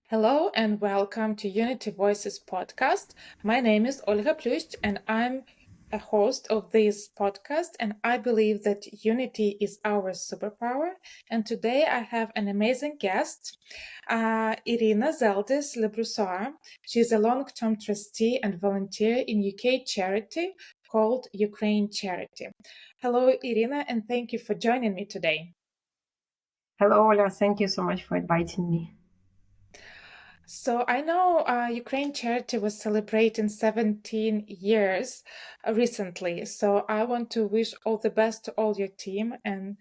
Hello and welcome to Unity Voices podcast. My name is Olha Plyushch and I'm a host of this podcast, and I believe that unity is our superpower. And today I have an amazing guest, Iryna Zeldes Le Broussois. She's a long-term trustee and volunteer in UK charity called Ukrainian Charity. Hello, Iryna, and thank you for joining me today. Hello, Ola. Thank you so much for inviting me. So I know Ukraine Charity was celebrating 17 years recently. So I want to wish all the best to all your team and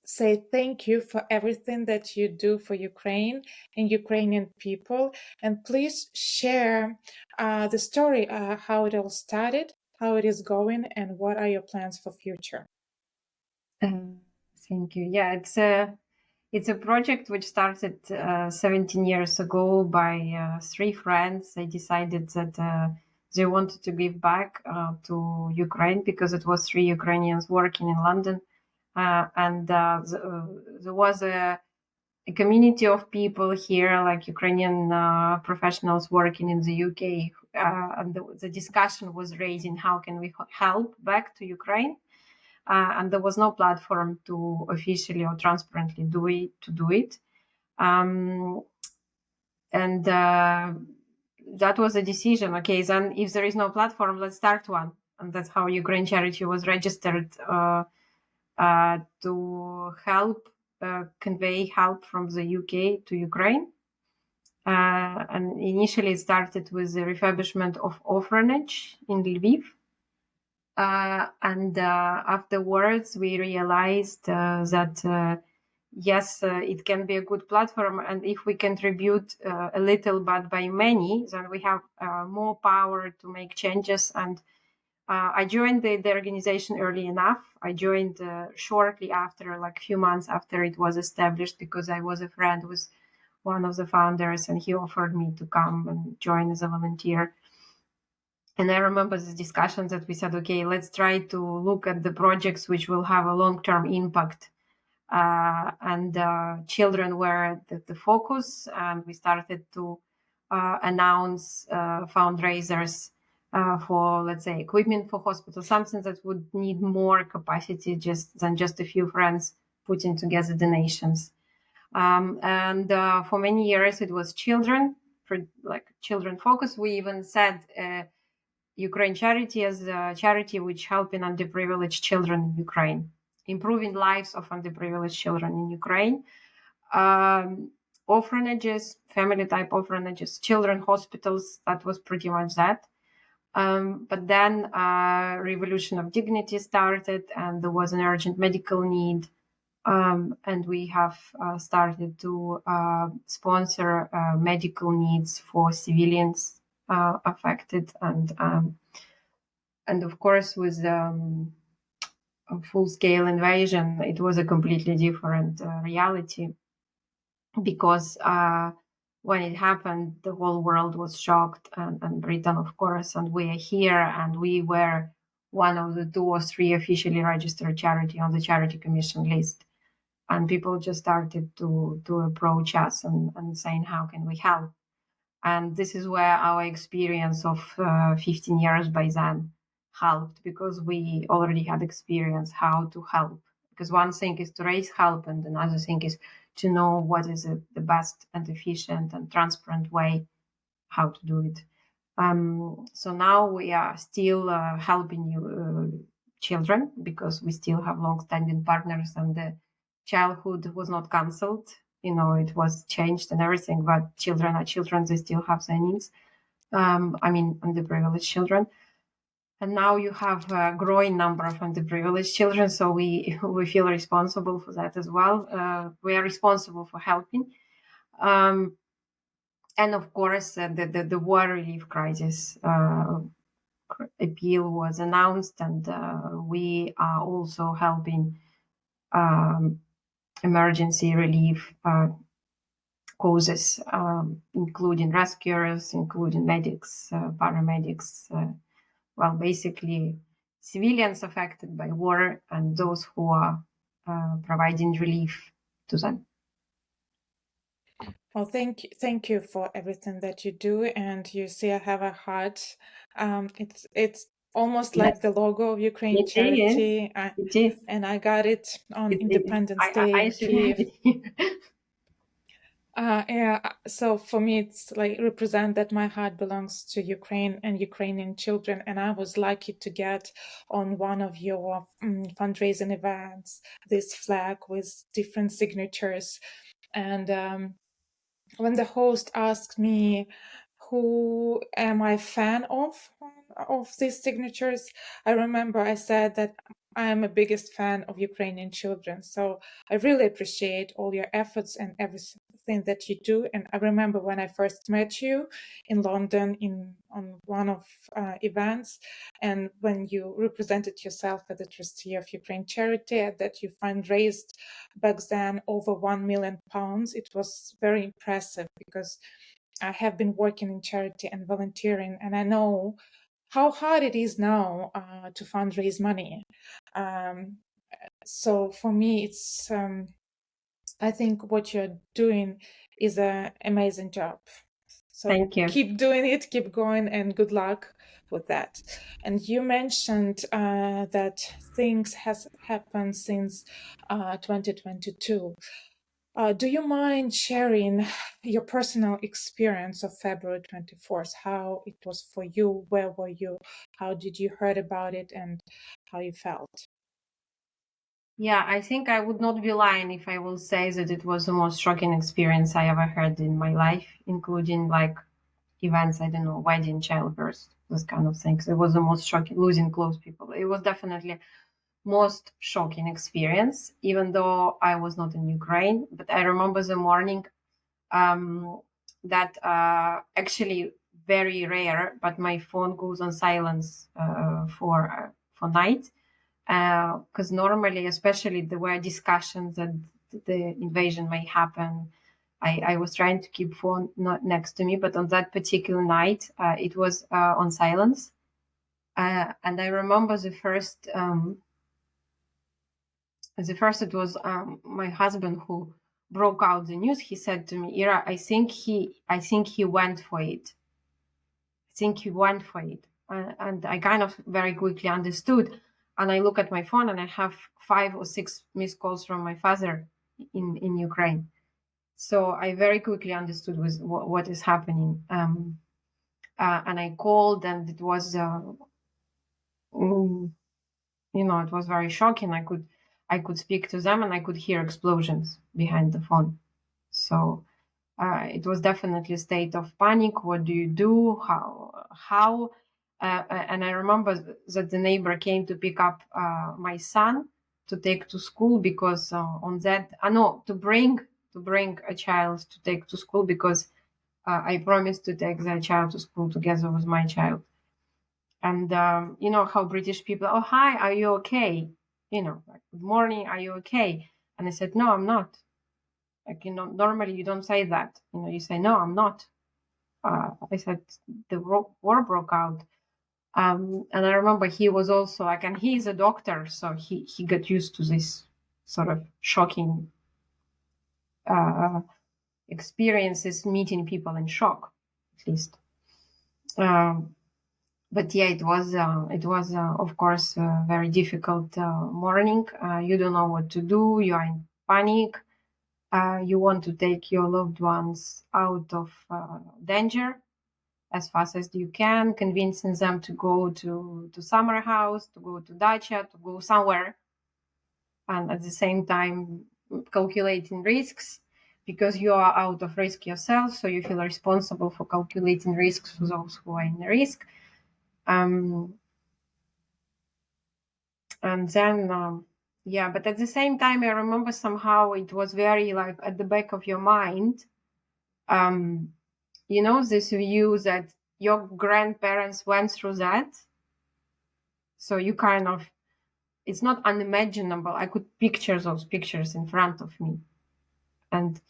say thank you for everything that you do for Ukraine and Ukrainian people. And please share the story, how it all started, how it is going, and what are your plans for future. Uh, Thank you. Yeah, it's a project which started 17 years ago by three friends. They decided that they wanted to give back to Ukraine because it was three Ukrainians working in London, and there was a community of people here, like Ukrainian professionals working in the UK, and the discussion was raising how can we help back to Ukraine, and there was no platform to officially or transparently do it, um, and that was a decision. Okay, then if there is no platform, let's start one, and that's how Ukraine Charity was registered to help convey help from the UK to Ukraine. And initially it started with the refurbishment of orphanage in Lviv. And afterwards we realized that yes, it can be a good platform, and if we contribute a little but by many, then we have more power to make changes. And I joined the organization early enough. I joined shortly after, like a few months after it was established, because I was a friend with one of the founders, and he offered me to come and join as a volunteer. And I remember the discussions that we said, okay, let's try to look at the projects which will have a long-term impact. And children were the focus, and we started to announce fundraisers for, let's say, equipment for hospitals, something that would need more capacity than just a few friends putting together donations. And for many years it was children, like children focus. We even said Ukraine Charity as a charity which helping underprivileged children in Ukraine, improving lives of underprivileged children in Ukraine. Orphanages, family type orphanages, children hospitals, that was pretty much that. But then Revolution of Dignity started, and there was an urgent medical need. And we have started to sponsor medical needs for civilians affected, and of course with a full-scale invasion, it was a completely different reality, because when it happened, the whole world was shocked, and Britain, of course, and we are here, and we were one of the 2 or 3 officially registered charity on the charity commission list. And people just started to approach us and saying, how can we help? And this is where our experience of 15 years by then helped, because we already had experience how to help. Because one thing is to raise help, and another thing is to know what is the best and efficient and transparent way how to do it. So now we are still helping children, because we still have long-standing partners, and the childhood was not cancelled. It was changed and everything, but children are children. They still have their needs. Underprivileged children. And now you have a growing number of underprivileged children, so we feel responsible for that as well. We are responsible for helping. And of course, the war relief crisis appeal was announced, and we are also helping emergency relief causes, including rescuers, including medics, paramedics, basically civilians affected by war, and those who are providing relief to them. Well, thank you for everything that you do, and you see, I have a heart. It's almost Yes, like the logo of Ukraine it is. charity, It is. and I got it on Independence I Day in should have Kiev. it here. Yeah, so for me, it's like represent that my heart belongs to Ukraine and Ukrainian children, and I was lucky to get on one of your fundraising events this flag with different signatures, and when the host asked me who am I fan of these signatures, I remember I said that I am a biggest fan of Ukrainian children. So I really appreciate all your efforts and everything that you do. And I remember when I first met you in London on one of events, and when you represented yourself as the trustee of Ukraine charity, that you fundraised back then over £1 million. It was very impressive because I have been working in charity and volunteering, and I know how hard it is now to fundraise money. Um, so for me, it's I think what you're doing is an amazing job. So Thank you. keep doing it, keep going, and good luck with that. And you mentioned that things has happened since 2022. Do you mind sharing your personal experience of February 24th? How it was for you? Where were you? How did you heard about it and how you felt? Yeah, I think I would not be lying if I will say that it was the most shocking experience I ever had in my life, including like events, I don't know, wedding, childbirth, those kind of things. It was the most shocking, losing close people. It was definitely most shocking experience, even though I was not in Ukraine. But I remember the morning that actually very rare, but my phone goes on silence for night because normally, especially there were discussions that the invasion may happen. I was trying to keep phone not next to me, but on that particular night, it was on silence. And I remember the first it was my husband who broke out the news. He said to me, "Ira, I think he went for it. I think he went for it." And I kind of very quickly understood. And I look at my phone and I have 5 or 6 missed calls from my father in Ukraine. So I very quickly understood what is happening. And I called, and it was, mm, it was very shocking. I could speak to them, and I could hear explosions behind the phone. So it was definitely a state of panic. What do you do? How? And I remember that the neighbor came to pick up my son to take to school because on that, no, to bring a child to take to school because I promised to take that child to school together with my child. And you know how British people, oh hi, are you okay? Like, good morning, are you okay? And I said, no, I'm not. Like, normally you don't say that. You say, no, I'm not. I said, the war broke out. And I remember he was also like, and he's a doctor, so he got used to this sort of shocking uh, experiences, meeting people in shock, at least. Um, but yeah, it was of course a very difficult morning. You don't know what to do. You are in panic. You want to take your loved ones out of danger as fast as you can, convincing them to go to summer house, to go to dacha, to go somewhere, and at the same time calculating risks because you are out of risk yourself, so you feel responsible for calculating risks for those who are in risk. Um, and then yeah, but at the same time I remember somehow it was very like at the back of your mind, um, this view that your grandparents went through that, so you kind of, it's not unimaginable. I could picture those pictures in front of me, and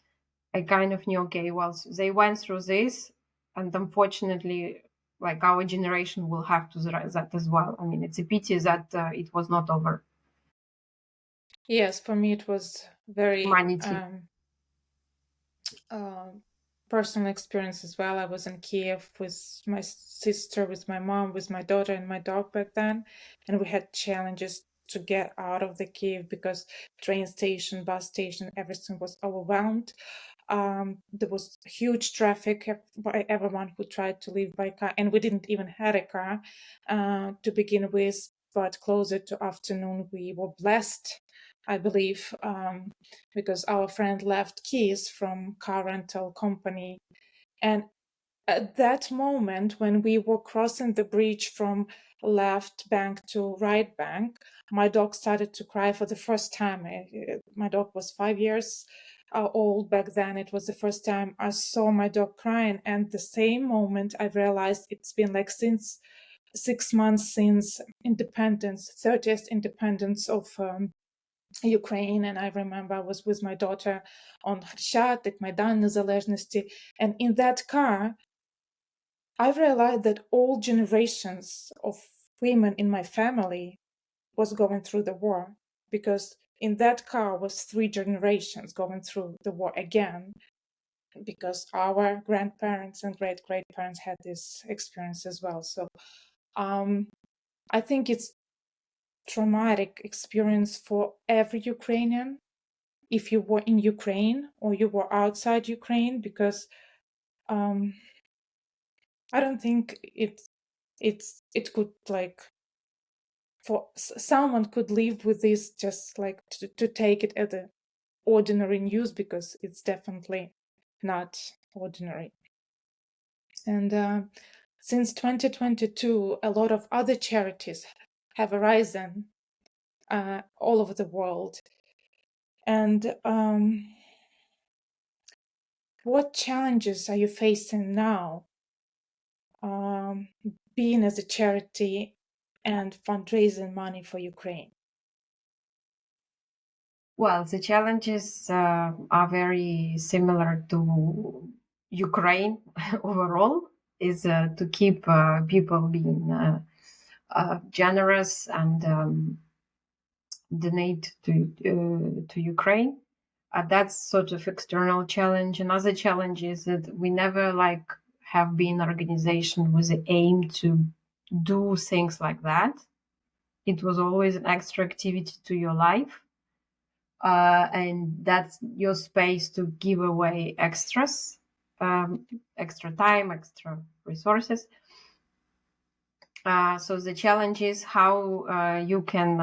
I kind of knew, okay, well, they went through this, and unfortunately, like our generation will have to that as well. I mean, it's a pity that it was not over. Yes, for me it was very Humanity. uh, personal experience as well. I was in Kiev with my sister, with my mom, with my daughter, and my dog back then, and we had challenges to get out of the Kiev because train station, bus station, everything was overwhelmed. There was huge traffic by everyone who tried to leave by car, and we didn't even have a car to begin with. But closer to afternoon, we were blessed, I believe, because our friend left keys from car rental company. And at that moment, when we were crossing the bridge from left bank to right bank, my dog started to cry for the first time. My dog was 5 years old back then. It was the first time I saw my dog crying. And the same moment, I realized it's been like since 6 months since independence, 30th independence of Ukraine. And I remember I was with my daughter on Hrshatyk, Майдан Незалежності, and in that car, I realized that all generations of women in my family was going through the war, because in that car was 3 generations going through the war again, because our grandparents and great great parents had this experience as well. So I think it's traumatic experience for every Ukrainian, if you were in Ukraine or you were outside Ukraine, because I don't think it could, like, for someone could live with this just like to take it as an ordinary news, because it's definitely not ordinary. And since 2022, a lot of other charities have arisen all over the world. And what challenges are you facing now, being as a charity and fundraising money for Ukraine? Well, the challenges are very similar to Ukraine overall, is to keep people being generous and donate to Ukraine. That's sort of external challenge. Another challenge is that we never have been an organization with the aim to do things like that. It was always an extra activity to your life. And that's your space to give away extras, extra time, extra resources. So the challenge is how you can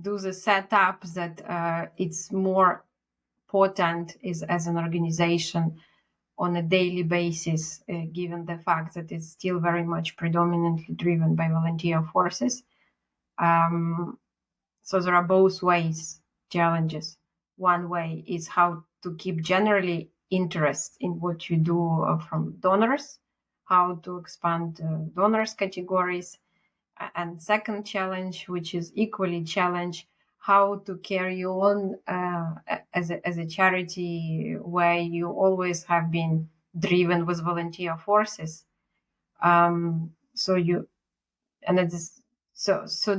do the setup that it's more important is as an organization on a daily basis, given the fact that it's still very much predominantly driven by volunteer forces. So there are both ways, challenges. One way is how to keep generally interest in what you do from donors, how to expand donors categories. And second challenge, which is equally challenge, how to carry on as a charity where you always have been driven with volunteer forces. So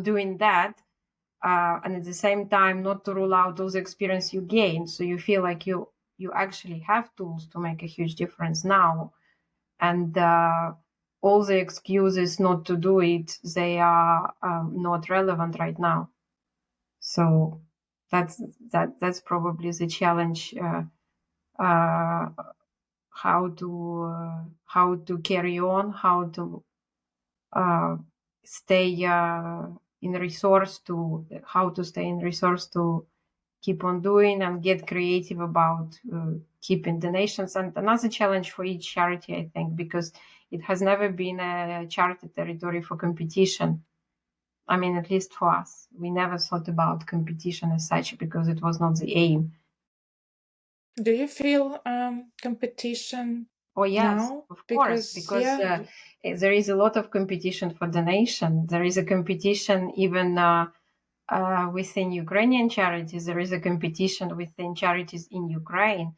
doing that, and at the same time not to rule out those experience you gain, so you feel like you actually have tools to make a huge difference now, and all the excuses not to do it, they are not relevant right now. So that's probably the challenge, how to carry on, how to stay in resource, to how to stay in resource to keep on doing and get creative about keeping donations. And another challenge for each charity, I think, because it has never been a charity territory for competition. I mean, at least for us, we never thought about competition as such because it was not the aim. Do you feel competition? Oh yes, now? of course, because there is a lot of competition for donation. There is a competition even within Ukrainian charities. There is a competition within charities in Ukraine.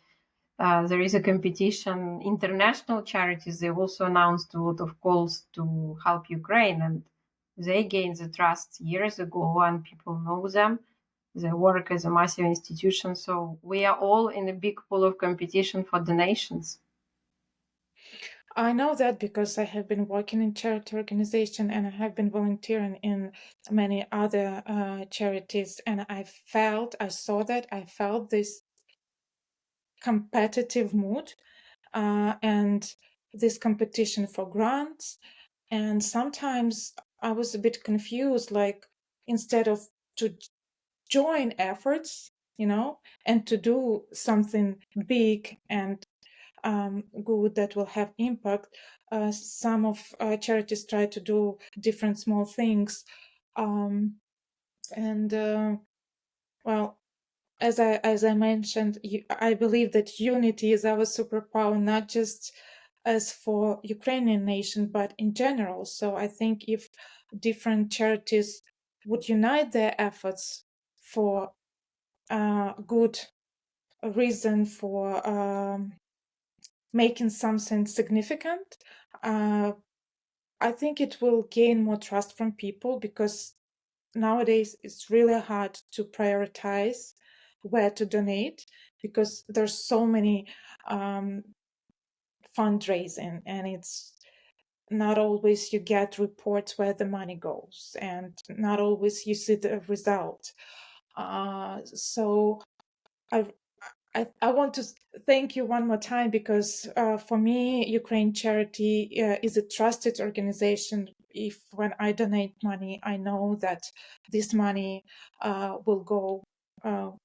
There is a competition. International charities, they also announced a lot of calls to help Ukraine, and they gained the trust years ago, and people know them. they work as a massive institution. So we are all in a big pool of competition for donations. I know that because I have been working in charity organization and I have been volunteering in many other charities, and I felt this competitive mood and this competition for grants. And sometimes I was a bit confused, like instead of to join efforts, and to do something big and good that will have impact. Some of charities try to do different small things, and well, as I mentioned, I believe that unity is our superpower, not just as for Ukrainian nation, but in general. So I think if different charities would unite their efforts for good reason, for making something significant, I think it will gain more trust from people, because nowadays it's really hard to prioritize where to donate, because there's so many fundraising, and it's not always you get reports where the money goes, and not always you see the result. So I want to thank you one more time, because for me, Ukraine Charity is a trusted organization. If when I donate money, I know that this money will go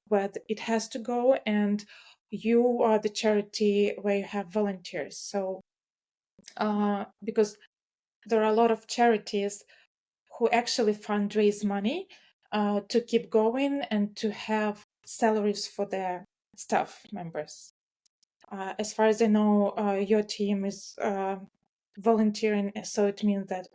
where it has to go, and you are the charity where you have volunteers. So because there are a lot of charities who actually fundraise money to keep going and to have salaries for their staff members. As far as I know, your team is volunteering, so it means that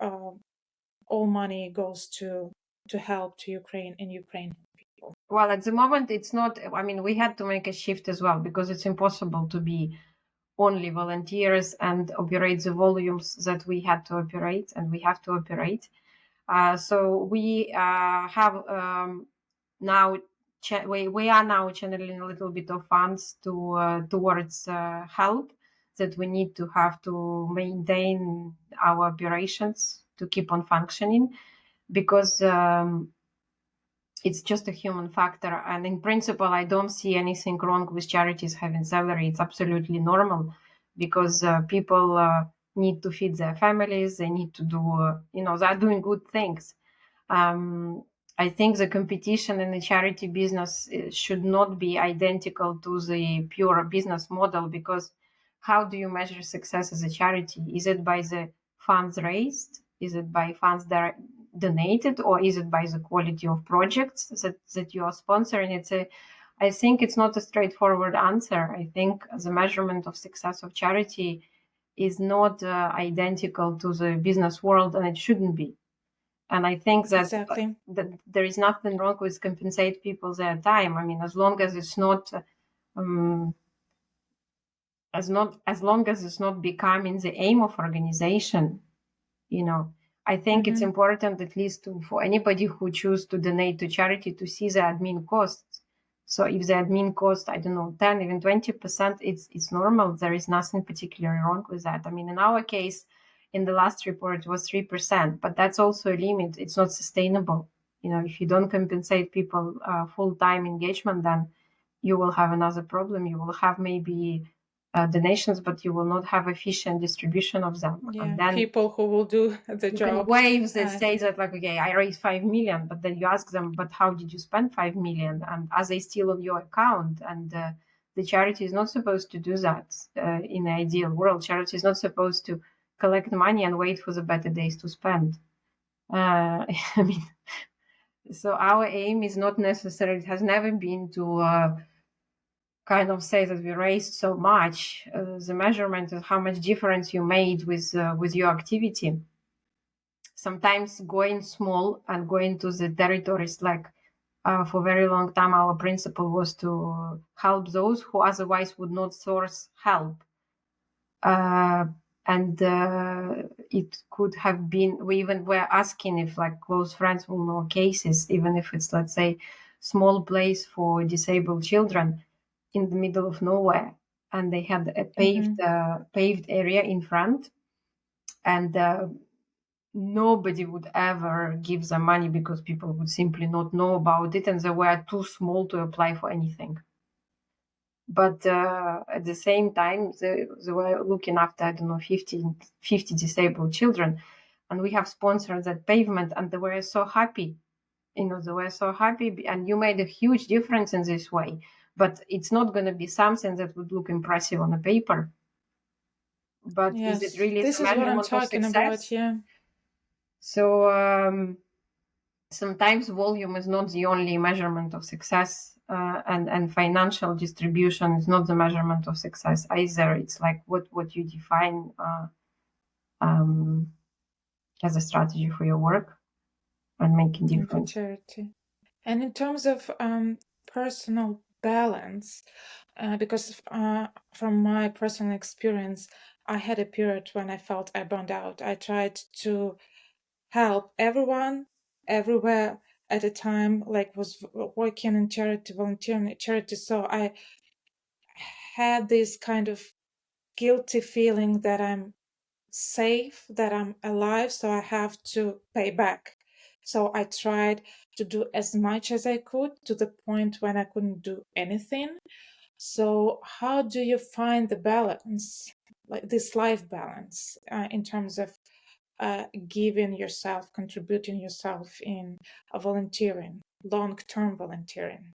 all money goes to help to Ukraine and Ukraine people. Well, at the moment, it's not. I mean, we had to make a shift as well, because it's impossible to be only volunteers and operate the volumes that we had to operate and we have to operate. So we have now we are now channeling a little bit of funds towards help that we need to have to maintain our operations to keep on functioning, because it's just a human factor. And in principle, I don't see anything wrong with charities having salary. It's absolutely normal, because people need to feed their families. They need to do, they're doing good things. I think the competition in the charity business should not be identical to the pure business model, because how do you measure success as a charity? Is it by the funds raised? Is it by funds that are donated, or is it by the quality of projects that you are sponsoring? I think it's not a straightforward answer. I think the measurement of success of charity is not identical to the business world, and it shouldn't be. And I think that, Exactly. that there is nothing wrong with compensate people their time. I mean, as long as it's not as long as it's not becoming the aim of organization, I think it's important, at least for anybody who choose to donate to charity, to see the admin costs. So if the admin cost, I don't know, 10, even 20%, it's normal. There is nothing particularly wrong with that. I mean, in our case, in the last report, it was 3%, but that's also a limit. It's not sustainable. If you don't compensate people full-time engagement, then you will have another problem. You will have maybe donations, but you will not have efficient distribution of them. Yeah, and then people who will do the you job. can wave that say that, like, okay, I raised 5 million, but then you ask them, but how did you spend 5 million? And are they still on your account? And the charity is not supposed to do that. In the ideal world, charity is not supposed to collect money and wait for the better days to spend. I mean, so our aim is not necessarily, it has never been to kind of say that we raised so much. The measurement is how much difference you made with your activity. Sometimes going small and going to the territories, like for a very long time, our principle was to help those who otherwise would not source help. And it could have been, we even were asking if like close friends will know cases, even if it's, let's say, small place for disabled children in the middle of nowhere, and they had a paved area in front, and nobody would ever give them money because people would simply not know about it, and they were too small to apply for anything. But at the same time, they were looking after, I don't know, 50 disabled children. And we have sponsored that pavement, and they were so happy. They were so happy, and you made a huge difference in this way. But it's not going to be something that would look impressive on a paper. But is it Yes, really this the is what I'm measurement of talking success? about, yeah. So sometimes volume is not the only measurement of success, and financial distribution is not the measurement of success either. It's like what you define as a strategy for your work and making And for difference. charity. And in terms of personal balance, because from my personal experience, I had a period when I felt I burned out. I tried to help everyone, everywhere at a time, like was working in charity, volunteering in charity. So I had this kind of guilty feeling that I'm safe, that I'm alive, so I have to pay back. So I tried to do as much as I could to the point when I couldn't do anything. So, how do you find the balance, like this life balance, in terms of giving yourself, contributing yourself in volunteering, long-term volunteering?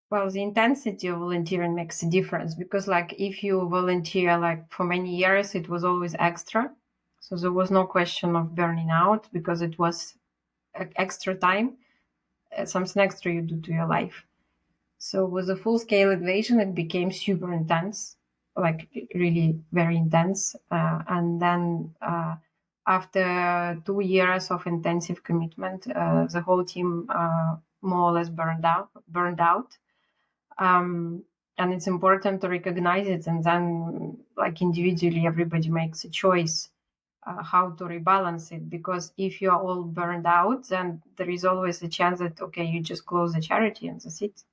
Well, the intensity of volunteering makes a difference, because like if you volunteer like for many years, it was always extra. So there was no question of burning out because it was extra time, something extra you do to your life. So with a full scale invasion, it became super intense, like really very intense. And then after 2 years of intensive commitment, the whole team more or less burned out. And it's important to recognize it, and then like individually everybody makes a choice how to rebalance it, because if you are all burned out, then there is always a chance that okay, you just close the charity and that's it,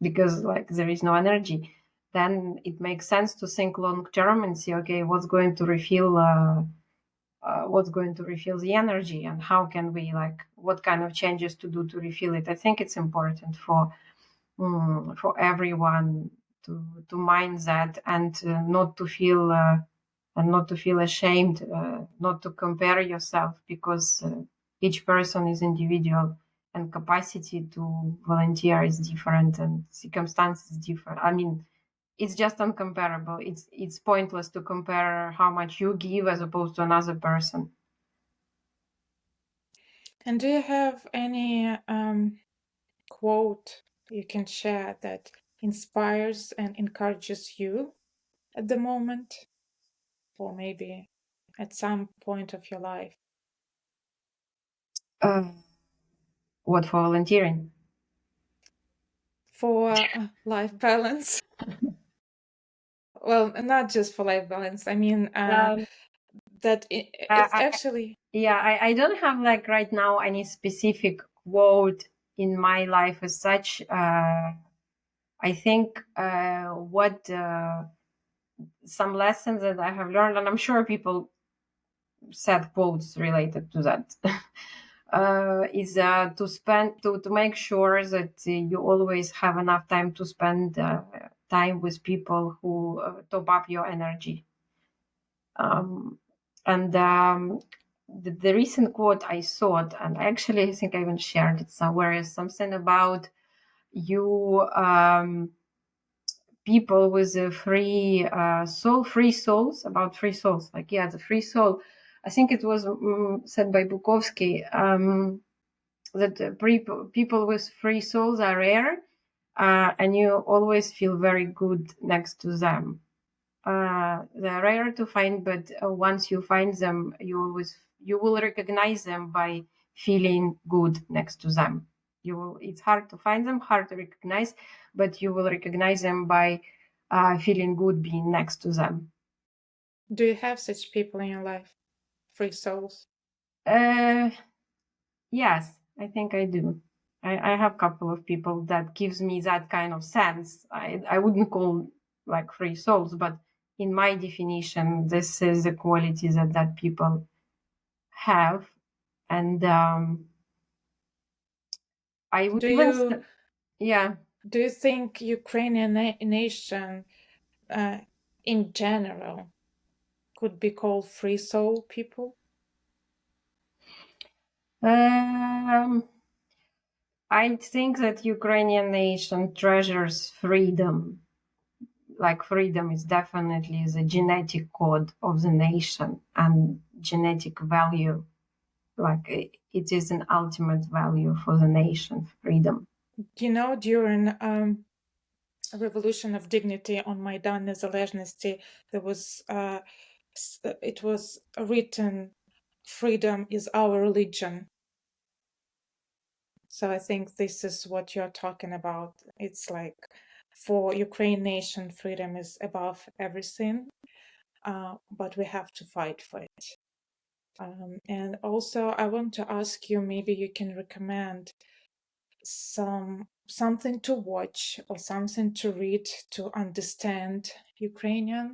because like there is no energy. Then it makes sense to think long term and see, okay, what's going to refill the energy, and how can we, like, what kind of changes to do to refill it. I think it's important for everyone to mind that, and not to feel ashamed, not to compare yourself, because each person is individual, and capacity to volunteer is different, and circumstances different. I mean, it's just uncomparable. It's pointless to compare how much you give as opposed to another person. And do you have any quote you can share that inspires and encourages you at the moment, or maybe at some point of your life? Uh, what for volunteering? For life balance. Well, not just for life balance. I mean, that it's I, actually. Yeah, I don't have like right now any specific quote in my life as such. I think what some lessons that I have learned, and I'm sure people said quotes related to that, is to make sure that you always have enough time to spend time with people who top up your energy. And the recent quote I saw, and actually I think I even shared it somewhere, is something about you, people with a free free souls, about free souls. Like, yeah, the free soul. I think it was said by Bukowski, that people with free souls are rare, and you always feel very good next to them. They're rare to find, but once you find them, you will recognize them by feeling good next to them. It's hard to find them, hard to recognize, but you will recognize them by feeling good being next to them. Do you have such people in your life? Free souls? Uh, Yes, I think I do. I have a couple of people that gives me that kind of sense. I wouldn't call like free souls, but in my definition, this is the quality that people have. And I would Do even, you yeah. do you think Ukrainian nation in general could be called free soul people? Um, I think that Ukrainian nation treasures freedom. Like freedom is definitely the genetic code of the nation and genetic value. Like it is an ultimate value for the nation, freedom. You know, during Revolution of Dignity on Maidan Незалежності, there was it was written, "Freedom is our religion." So I think this is what you're talking about. It's like for Ukraine nation, freedom is above everything, but we have to fight for it. And also, I want to ask you, maybe you can recommend something to watch or something to read to understand Ukrainian.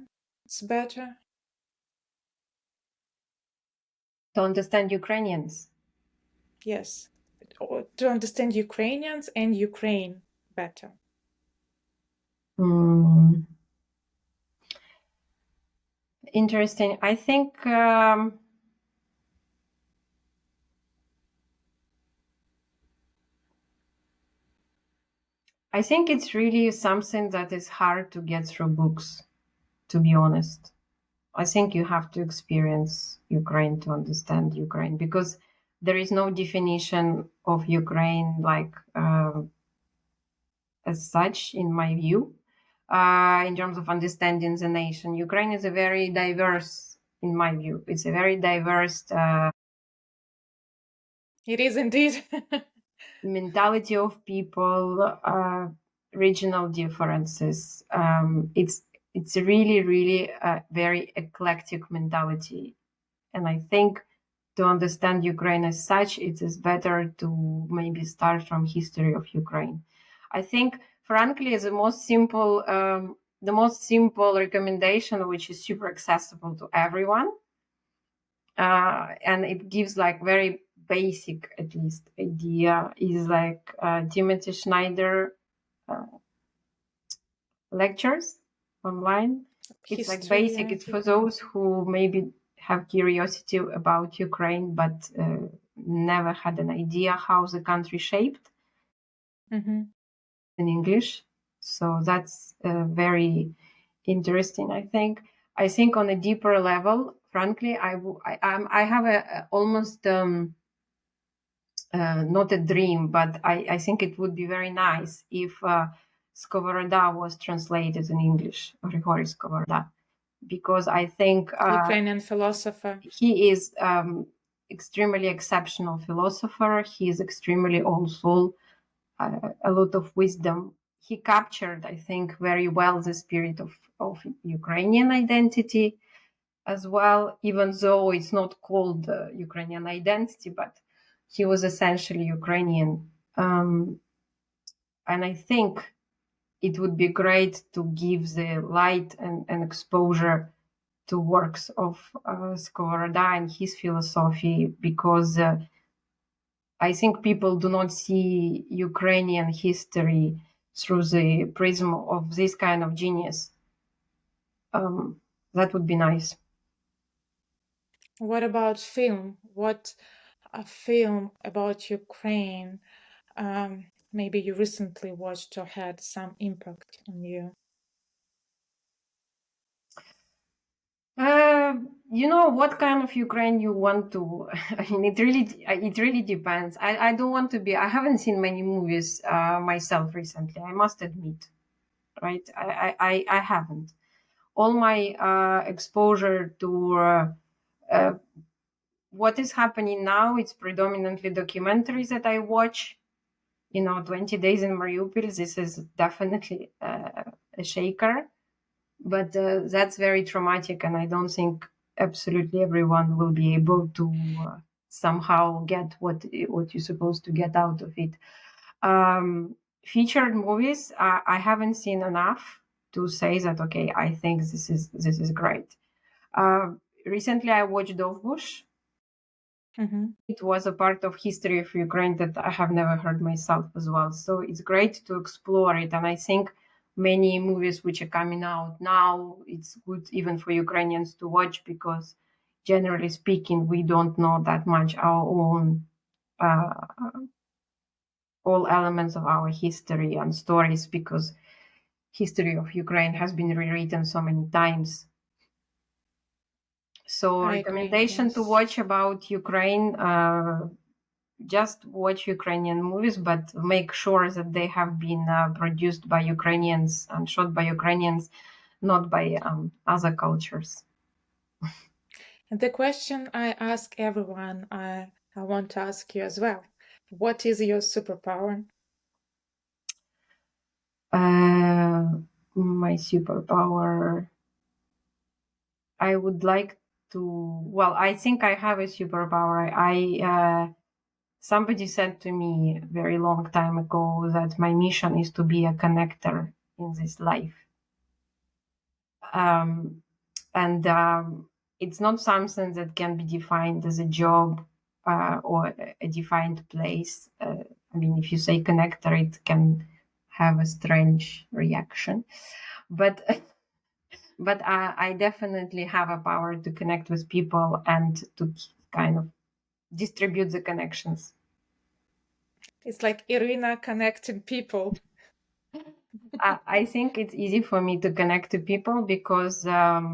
It's better. To understand Ukrainians. Yes, or to understand Ukrainians and Ukraine better. Mm, interesting. I think it's really something that is hard to get through books, to be honest. I think you have to experience Ukraine to understand Ukraine, because there is no definition of Ukraine like as such, in my view, in terms of understanding the nation. Ukraine is a very diverse, in my view, it's a very diverse It is indeed. mentality of people, regional differences. It's really, really a very eclectic mentality, and I think to understand Ukraine as such, it is better to maybe start from history of Ukraine. I think, frankly, the most simple recommendation, which is super accessible to everyone, and it gives like very basic, at least, idea, is like Timothy Schneider uh, lectures online. It's like History, basic. yeah. It's for those who maybe have curiosity about Ukraine, but never had an idea how the country shaped, Mm-hmm. in English. So that's very interesting, I think. I think on a deeper level, frankly, I have a almost not a dream, but I think it would be very nice if Skovoroda was translated in English, Grigory Skovoroda, because I think Ukrainian philosopher. he is extremely exceptional philosopher. He is extremely also a lot of wisdom. He captured, I think, very well the spirit of Ukrainian identity as well, even though it's not called Ukrainian identity, but he was essentially Ukrainian. And I think it would be great to give the light and exposure to works of Skovoroda and his philosophy, because I think people do not see Ukrainian history through the prism of this kind of genius. That would be nice. What about film? What a film about Ukraine maybe you recently watched or had some impact on you? You know what kind of Ukraine you want to. I mean, it really depends. I don't want to be. I haven't seen many movies myself recently. I must admit, right? I haven't. All my exposure to what is happening now, it's predominantly documentaries that I watch. 20 Days in Mariupol. This is definitely a shaker, but that's very traumatic, and I don't think absolutely everyone will be able to somehow get what you're supposed to get out of it. Featured movies, I haven't seen enough to say that okay, I think this is great. Recently, I watched Dovbush. Mm-hmm. It was a part of history of Ukraine that I have never heard myself as well. So it's great to explore it, and I think many movies which are coming out now, it's good even for Ukrainians to watch because, generally speaking, we don't know that much our own. All elements of our history and stories because history of Ukraine has been rewritten so many times. So I agree, recommendation to yes. watch about Ukraine, just watch Ukrainian movies, but make sure that they have been produced by Ukrainians and shot by Ukrainians, not by other cultures. And the question I ask everyone, I want to ask you as well. What is your superpower? My superpower, I would like to, well, I think I have a superpower. Somebody said to me a very long time ago that my mission is to be a connector in this life. Um, and it's not something that can be defined as a job or a defined place. I mean, if you say connector, it can have a strange reaction. But but I definitely have a power to connect with people and to kind of distribute the connections. It's like Iryna connecting people. I think it's easy for me to connect to people because I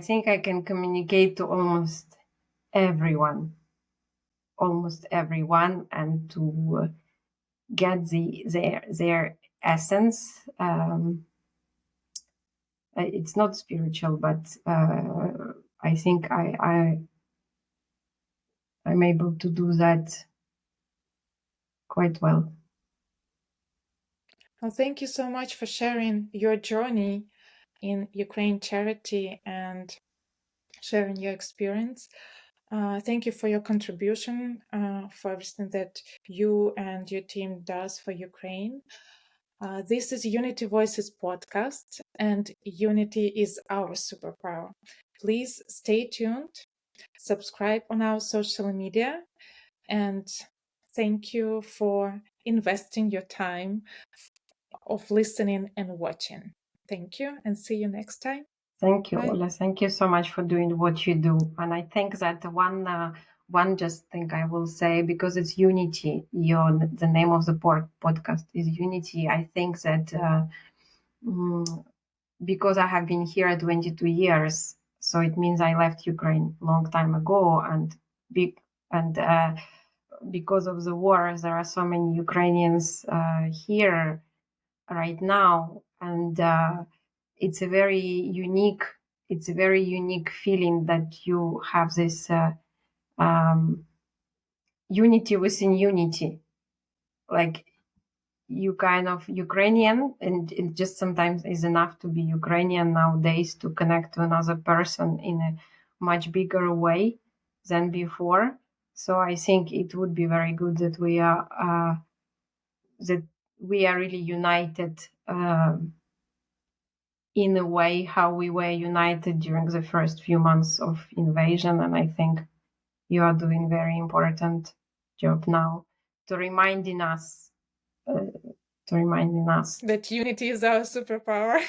think I can communicate to almost everyone, and to get their essence. It's not spiritual, but I think I'm able to do that quite well. Well, thank you so much for sharing your journey in Ukraine charity and sharing your experience. Thank you for your contribution, for everything that you and your team does for Ukraine. This is Unity Voices podcast, and unity is our superpower. Please stay tuned, subscribe on our social media, and thank you for investing your time of listening and watching. Thank you, and see you next time. Thank you, Bye. Ola. Thank you so much for doing what you do. And I think that one just thing I will say, because it's unity. The name of the podcast is unity. I think that because I have been here 22 years, so it means I left Ukraine a long time ago, and big and because of the war, there are so many Ukrainians here right now, and it's a very unique feeling that you have this unity within unity, like you kind of Ukrainian, and it just sometimes is enough to be Ukrainian nowadays to connect to another person in a much bigger way than before. So I think it would be very good that we are really united in a way how we were united during the first few months of invasion. And I think you are doing very important job now to reminding us That unity is our superpower.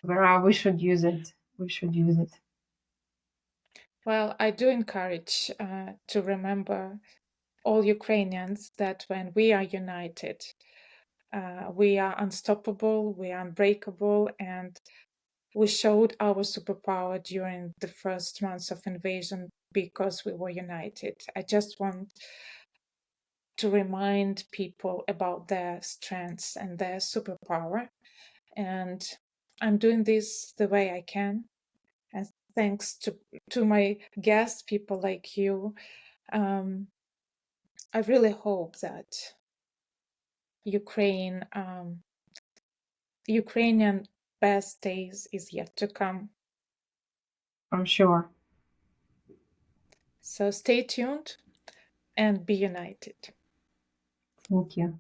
where we should use it. We should use it. Well, I do encourage to remember all Ukrainians that when we are united, we are unstoppable, we are unbreakable, and we showed our superpower during the first months of invasion because we were united. I just want to remind people about their strengths and their superpower. And I'm doing this the way I can. And thanks to my guests, people like you, I really hope that Ukrainian best days is yet to come. I'm sure. So stay tuned and be united. Thank you.